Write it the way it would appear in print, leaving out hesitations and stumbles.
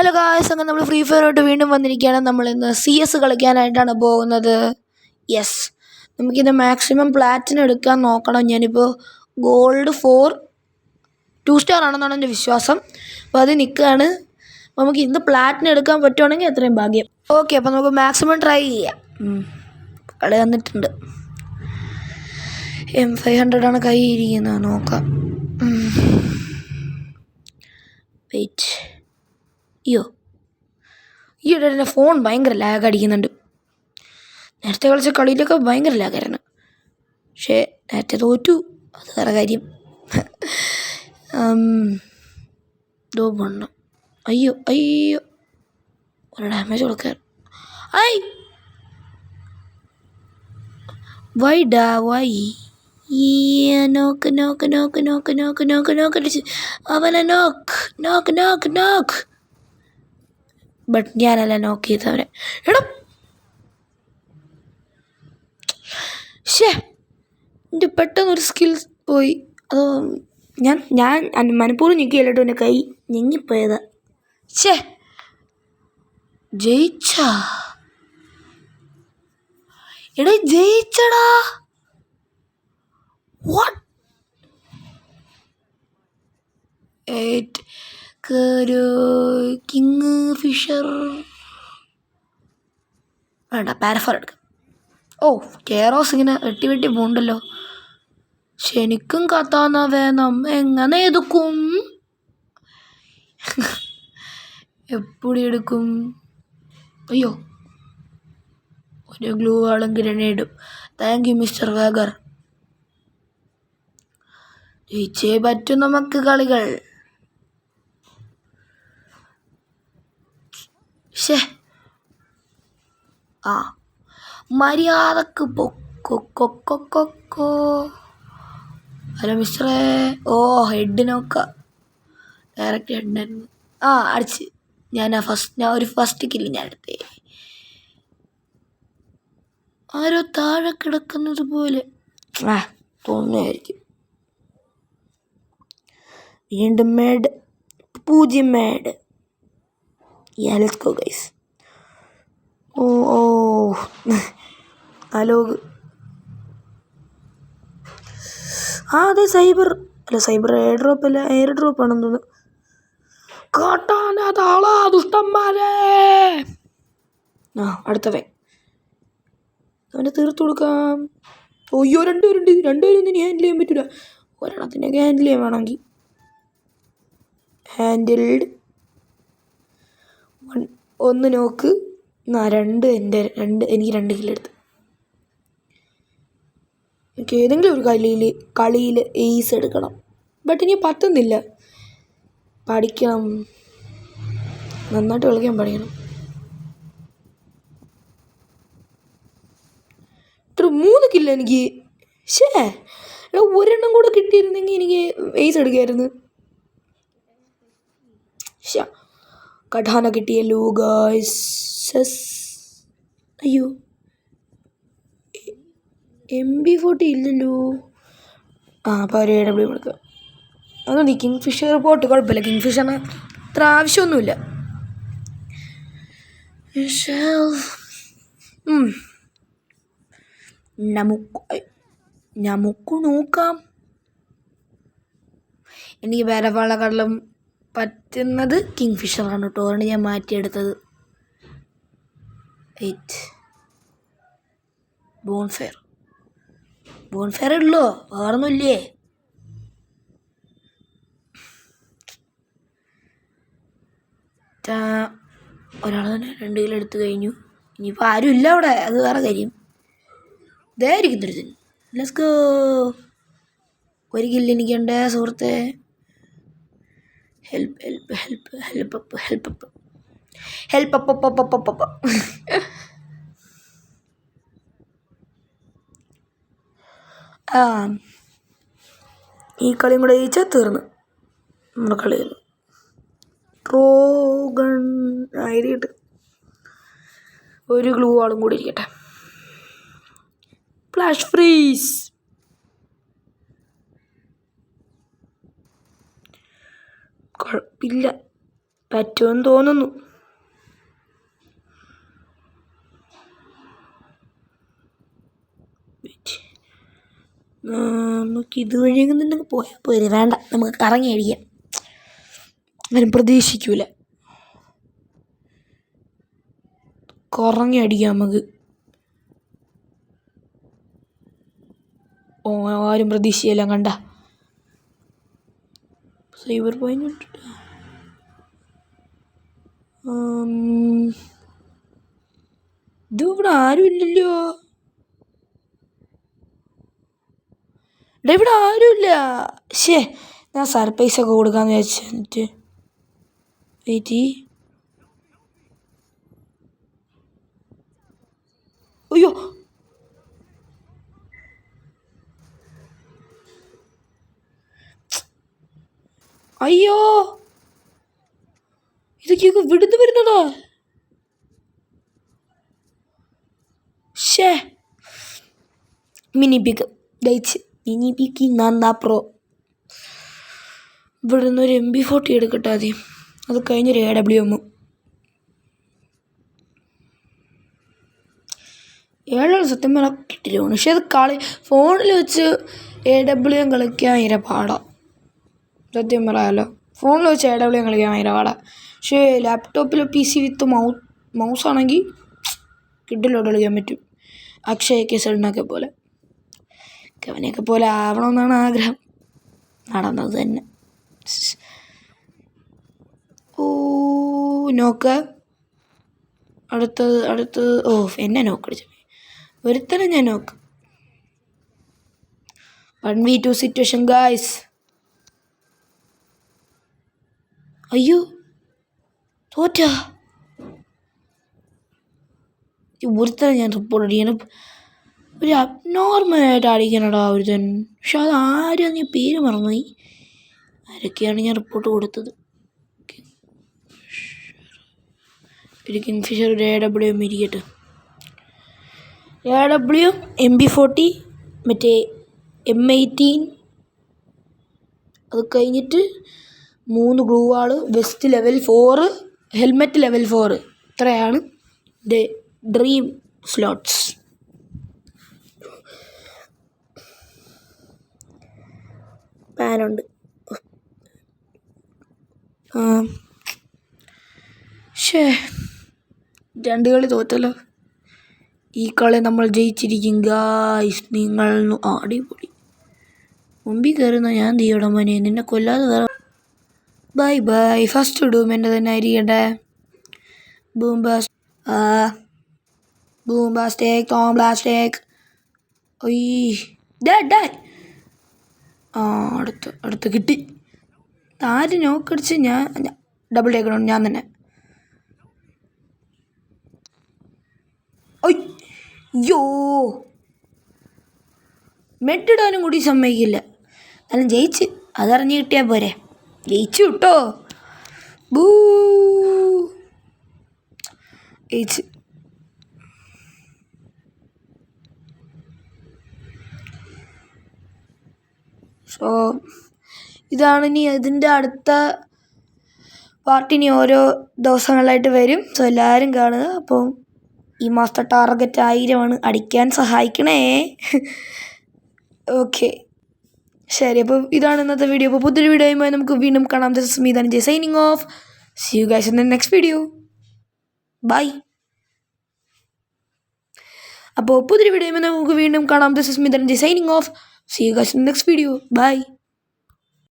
Hello guys, അങ്ങനെ നമ്മൾ free ഫയറായിട്ട് വീണ്ടും വന്നിരിക്കുകയാണ്. നമ്മളിന്ന് CS കളിക്കാനായിട്ടാണ് പോകുന്നത്. യെസ്, നമുക്കിത് മാക്സിമം പ്ലാറ്റിനം എടുക്കാൻ നോക്കണം. ഞാനിപ്പോൾ ഗോൾഡ് 2 സ്റ്റാർ ആണെന്നാണ് എൻ്റെ വിശ്വാസം. അപ്പോൾ അത് നിൽക്കുകയാണ്. നമുക്ക് ഇന്ന് പ്ലാറ്റിനം എടുക്കാൻ പറ്റുവാണെങ്കിൽ അത്രയും ഭാഗ്യം. ഓക്കെ, അപ്പോൾ നമുക്ക് മാക്സിമം ട്രൈ ചെയ്യാം. കളി വന്നിട്ടുണ്ട്. M500 കൈ ഇരിക്കുന്നത്, നോക്കാം. വെയിറ്റ്. ഈയിടെ എൻ്റെ ഫോൺ ഭയങ്കര ലാഗ് അടിക്കുന്നുണ്ട്. നേരത്തെ കളിച്ച കളിയിലൊക്കെ ഭയങ്കര ലാഗായിരുന്നു. പക്ഷേ നേരത്തെ തോറ്റു, അത് വേറെ കാര്യം. ദോ വണ്ണം. അയ്യോ ഒരു ഡാമേജ് കൊടുക്കാൻ. വൈ നോക്ക് അടിച്ച് അവനെ നോക്ക്. ബട്ട് ഞാനല്ല നോക്ക് ചെയ്തവരെ. എടാ എൻ്റെ പെട്ടെന്നൊരു സ്കിൽസ് പോയി. അത് ഞാൻ മനഃപൂർവ്വം ഞെക്കിയല്ലോ, എൻ്റെ കൈ ഞെങ്ങിപ്പോയതാ. ജയിച്ചടാ. വാട്ട്? കിങ് ഫിഷർ വേണ്ട, പാരഫർ എടുക്കാം. കേറോസ് ഇങ്ങനെ വെട്ടി പോണ്ടല്ലോ. ശനിക്കും കത്താന്ന വേണം, എങ്ങനെ എടുക്കും? എപ്പടി എടുക്കും? അയ്യോ, ഒരു ഗ്ലൂ ആളും ഗ്രനേഡും. താങ്ക് യു മിസ്റ്റർ വേഗർ. ജയിച്ചേ പറ്റും നമുക്ക് കളികൾ. മര്യാദക്ക് പൊക്കോ. ഹലോ മിസ്റ്ററേ. ഹെഡ് നോക്ക. ഡയറക്റ്റ് ഹെഡായിരുന്നു. അടിച്ച്. ഞാൻ ഒരു ഫസ്റ്റ് കില്ല് ഞാൻ എടുത്തേ. ആരോ താഴെ കിടക്കുന്നത് പോലെ തോന്നുമായിരിക്കും. വീണ്ടും made, 0 made. Let's go guys. Hello. അതെ, സൈബർ എയർ ഡ്രോപ്പ് ആണെന്ന് തോന്നുന്നു. കാട്ടാനാ ദുഷ്ടന്മാരെ. അടുത്തവൻ അവനെ തീർത്തു കൊടുക്കാം. അയ്യോ, രണ്ടുപേരൊന്നും ഇനി ഹാൻഡിൽ ചെയ്യാൻ പറ്റില്ല. ഒരെണ്ണത്തിനൊക്കെ ഹാൻഡിൽ ചെയ്യാൻ വേണമെങ്കിൽ. ഹാൻഡിൽഡ്. ഒന്ന് നോക്ക്. എനിക്ക് 2 കില്ലെടുത്ത്. എനിക്ക് ഏതെങ്കിലും ഒരു കളിയിൽ എയ്സ് എടുക്കണം. ബട്ട് ഇനി പറ്റുന്നില്ല. പഠിക്കണം, നന്നായിട്ട് കളിക്കാൻ പഠിക്കണം. 3 കില്ല എനിക്ക്. ഒരെണ്ണം കൂടെ കിട്ടിയിരുന്നെങ്കിൽ എനിക്ക് എയ്സ് എടുക്കായിരുന്നു. കഠാന കിട്ടിയല്ലോ ഗായ്സ്. അയ്യോ, MB40 ഇല്ലല്ലോ. അപ്പോൾ ഒരു AW കൊടുക്കുക. അതൊന്നും കിങ് ഫിഷർ പോട്ട് കുഴപ്പമില്ല. കിങ് ഫിഷറിന് അത്ര ആവശ്യമൊന്നുമില്ല. നമുക്ക് നോക്കാം. എനിക്ക് വേറെ വളകളും പറ്റുന്നത് കിങ് ഫിഷറാണ് കേട്ടോ. അതുകൊണ്ട് ഞാൻ മാറ്റിയെടുത്തത്. ബോൺഫെയർ ഉള്ളോ? വേറൊന്നുമില്ലേ? ഒരാൾ തന്നെ 2 കിലോ എടുത്തു കഴിഞ്ഞു. ഇനിയിപ്പോൾ ആരും ഇല്ല അവിടെ, അത് വേറെ കാര്യം. ഇതായിരിക്കും തരുത്തിന്. Let's go. 1 കില്ല് എനിക്കുണ്ട് സുഹൃത്തെ. ഹെൽപ്പ്. ഈ കളിയും കൂടെ ജയിച്ചാൽ തീർന്നു നമ്മുടെ കളിയിൽ. ട്രോഗൺ ആയിട്ട് ഒരു ഗ്ലൂ ആളും കൂടി ഇരിക്കട്ടെ. Flash freeze. കുഴപ്പമില്ല. പറ്റുമെന്ന് തോന്നുന്നു. നമുക്ക് ഇതുവഴി എങ്ങനെയുണ്ടെങ്കിൽ പോയാൽ പോരെ. വേണ്ട, നമുക്ക് കറങ്ങി അടിക്കാം. ആരും പ്രതീക്ഷിക്കൂല. കറങ്ങി അടിക്കാം നമുക്ക്. ആരും പ്രതീക്ഷയെല്ലാം കണ്ട സൈബർ പോയിന്റ്. ഇത് ഇവിടെ ആരും ഇല്ലല്ലോ. ഇവിടെ ആരുമില്ല. ശേ, ഞാൻ സർപ്രൈസ് ഒക്കെ കൊടുക്കാന്ന് വിചാരിച്ചു. എന്നിട്ട് വെയിറ്റ്. അയ്യോ, അയ്യോ, ഇതൊക്കെ വിടുന്ന് വരുന്നതാ. ഷേ, മിനി പിക്ക് ജയിച്ച്. മിനി പിക്ക് നന്ദാ പ്രോ. ഇവിടുന്ന് ഒരു MP40 എടുക്കട്ടെ ആദ്യം. അത് കഴിഞ്ഞൊരു AWM. 7 സത്യം പറഞ്ഞാൽ കിട്ടില്ല. പക്ഷെ അത് ഫോണിൽ വെച്ച് AWM കളിക്കാൻ ഭയങ്കര പാടാണ്. സത്യം പറയാമല്ലോ, ഫോണിൽ വെച്ച് AWM കളിക്കാൻ ഭയങ്കര പാടാണ്. പക്ഷേ ലാപ്ടോപ്പിൽ PC വിത്ത് മൗസാണെങ്കിൽ കിഡിലോട്ട് കളിക്കാൻ പറ്റും. അക്ഷയ് കേസറിനൊക്കെ പോലെ അവനെയൊക്കെ പോലെ ആവണമെന്നാണ് ആഗ്രഹം. നടന്നത് തന്നെ. ഓ, നോക്ക്. അടുത്തത്. ഓ, എന്നെ നോക്കടിച്ചു. ഒരുത്തനെ ഞാൻ നോക്ക്. 1v2 situation guys. അയ്യോ, തോറ്റ. ഒരുത്തനെ ഞാൻ റിപ്പോർട്ട് അടിക്കണം. ഒരു അബ്നോർമലായിട്ട് അടിക്കണടാ ഒരുത്തൻ. പക്ഷെ അത് ആരും നീ പേര് മറന്നുപോയി. ആരൊക്കെയാണ് ഞാൻ റിപ്പോർട്ട് കൊടുത്തത്? ഒരു കിങ്ഫിഷർ, ഒരു AWM ഇരിക്കട്ടെ. AWM, MP40, മറ്റേ M18. അത് കഴിഞ്ഞിട്ട് 3 ഗ്ലൂ വാള്, വെസ്റ്റ് ലെവൽ 4, ഹെൽമെറ്റ് ലെവൽ 4. ഇത്രയാണ് ഡ്രീം സ്ലോട്ട്സ്. പാനുണ്ട്. ഷേ, 2 കളി തോറ്റല്ലോ. ഈ കളി നമ്മൾ ജയിച്ചിരിക്കും ഗായ്സ്. നിങ്ങൾ അടിപൊളി. മുമ്പിൽ കയറുന്ന ഞാൻ തീയുടെ മോനെ, നിന്നെ കൊല്ലാതെ വേറെ. Bye bye. ഫസ്റ്റ് ഡൂം എൻ്റെ തന്നെ ആയിരിക്കട്ടെ. ബൂംബാസ്റ്റേക്ക്, ടോം ബ്ലാസ്റ്റേക്ക്. അടുത്ത് കിട്ടി. ആര് നോക്കടിച്ച്? ഞാൻ ഡബിൾ ടേക്കണം. ഞാൻ തന്നെ. അയ്യോ, മെട്ടിടാനും കൂടി സമ്മതിക്കില്ല. എന്നാലും ജയിച്ച്. അതറിഞ്ഞ് കിട്ടിയാൽ പോരെ. ജയിച്ചു കിട്ടോ. ജയിച്ച്. സോ ഇതാണ് ഇനി ഇതിൻ്റെ അടുത്ത പാർട്ട്. ഇനി ഓരോ ദിവസങ്ങളിലായിട്ട് വരും. സോ എല്ലാവരും കാണുക. അപ്പോൾ ഈ മാസത്തെ ടാർഗറ്റ് 1000 അടിക്കാൻ സഹായിക്കണേ. ഓക്കെ, ശരി. അപ്പോൾ ഇതാണ് ഇന്നത്തെ വീഡിയോ. അപ്പോൾ പുതിയൊരു വീഡിയോയുമായി നമുക്ക് വീണ്ടും കാണാം. This is me Dhananjay signing off. See you guys in the next video. Bye. അപ്പോൾ പുതിയൊരു വീഡിയോയുമായി നമുക്ക് വീണ്ടും കാണാം. This is me Dhananjay signing off. See you guys in the next video. By.